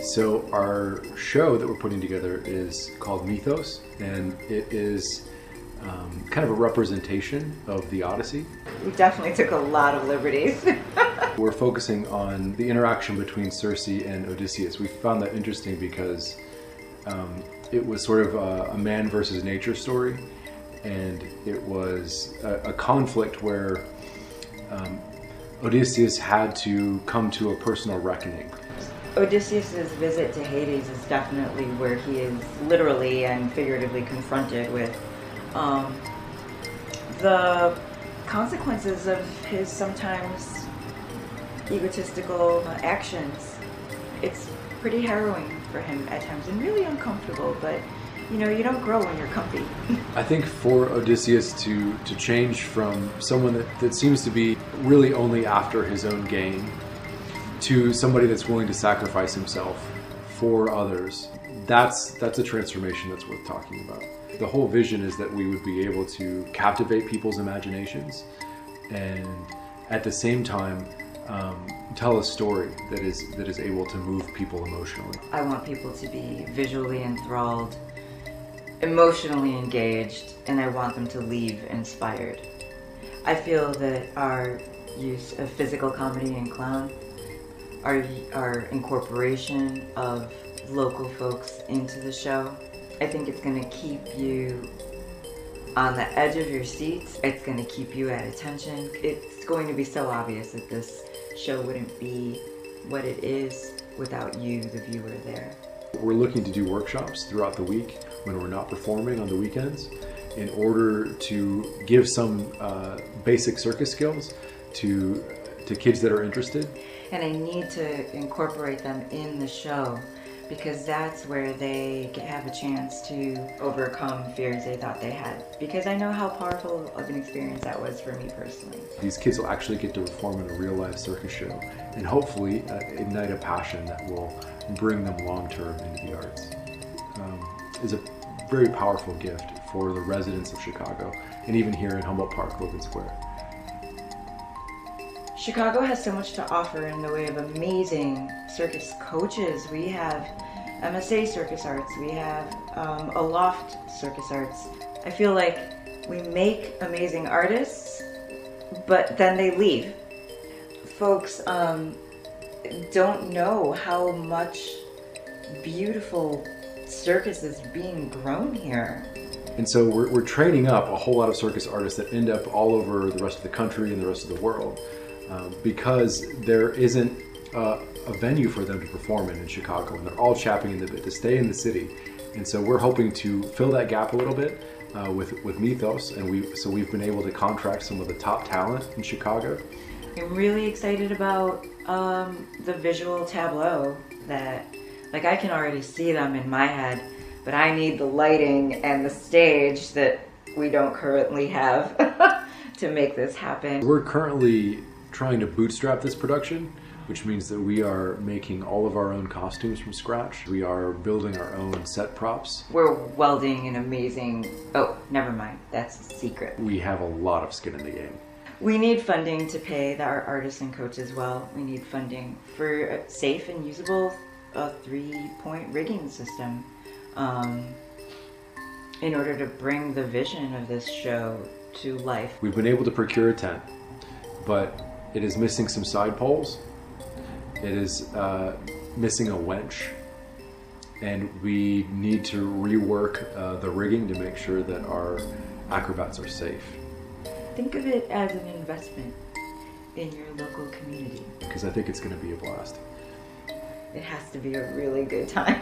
So our show that we're putting together is called Mythos, and it is kind of a representation of the Odyssey. We definitely took a lot of liberties. We're focusing on the interaction between Circe and Odysseus. We found that interesting because it was sort of a man versus nature story, and it was a conflict where Odysseus had to come to a personal reckoning. Odysseus' visit to Hades is definitely where he is literally and figuratively confronted with the consequences of his sometimes egotistical actions. It's pretty harrowing for him at times and really uncomfortable, but you know, you don't grow when you're comfy. I think for Odysseus to change from someone that seems to be really only after his own gain to somebody that's willing to sacrifice himself for others, that's a transformation that's worth talking about. The whole vision is that we would be able to captivate people's imaginations and at the same time tell a story that is able to move people emotionally. I want people to be visually enthralled, emotionally engaged, and I want them to leave inspired. I feel that our use of physical comedy and clown, our incorporation of local folks into the show, I think it's going to keep you on the edge of your seats. It's going to keep you at attention. It's going to be so obvious that this show wouldn't be what it is without you, the viewer, there. We're looking to do workshops throughout the week when we're not performing on the weekends in order to give some basic circus skills to kids that are interested. And I need to incorporate them in the show because that's where they have a chance to overcome fears they thought they had. Because I know how powerful of an experience that was for me personally. These kids will actually get to perform in a real life circus show and hopefully ignite a passion that will bring them long term into the arts. Is a very powerful gift for the residents of Chicago and even here in Humboldt Park, Logan Square. Chicago has so much to offer in the way of amazing circus coaches. We have MSA Circus Arts, we have Aloft Circus Arts. I feel like we make amazing artists, but then they leave. Folks don't know how much beautiful circus is being grown here. And so we're training up a whole lot of circus artists that end up all over the rest of the country and the rest of the world. Because there isn't a venue for them to perform in Chicago, and they're all chapping in the bit to stay in the city. And so we're hoping to fill that gap a little bit with Mythos, and we've been able to contract some of the top talent in Chicago. I'm really excited about the visual tableau that, like, I can already see them in my head, but I need the lighting and the stage that we don't currently have to make this happen. We're currently trying to bootstrap this production, which means that we are making all of our own costumes from scratch. We are building our own set props. We're welding an amazing... Oh, never mind. That's a secret. We have a lot of skin in the game. We need funding to pay our artists and coaches well. We need funding for a safe and usable 3-point rigging system in order to bring the vision of this show to life. We've been able to procure a tent, but it is missing some side poles. It is missing a winch, and we need to rework the rigging to make sure that our acrobats are safe. Think of it as an investment in your local community. Because I think it's going to be a blast. It has to be a really good time.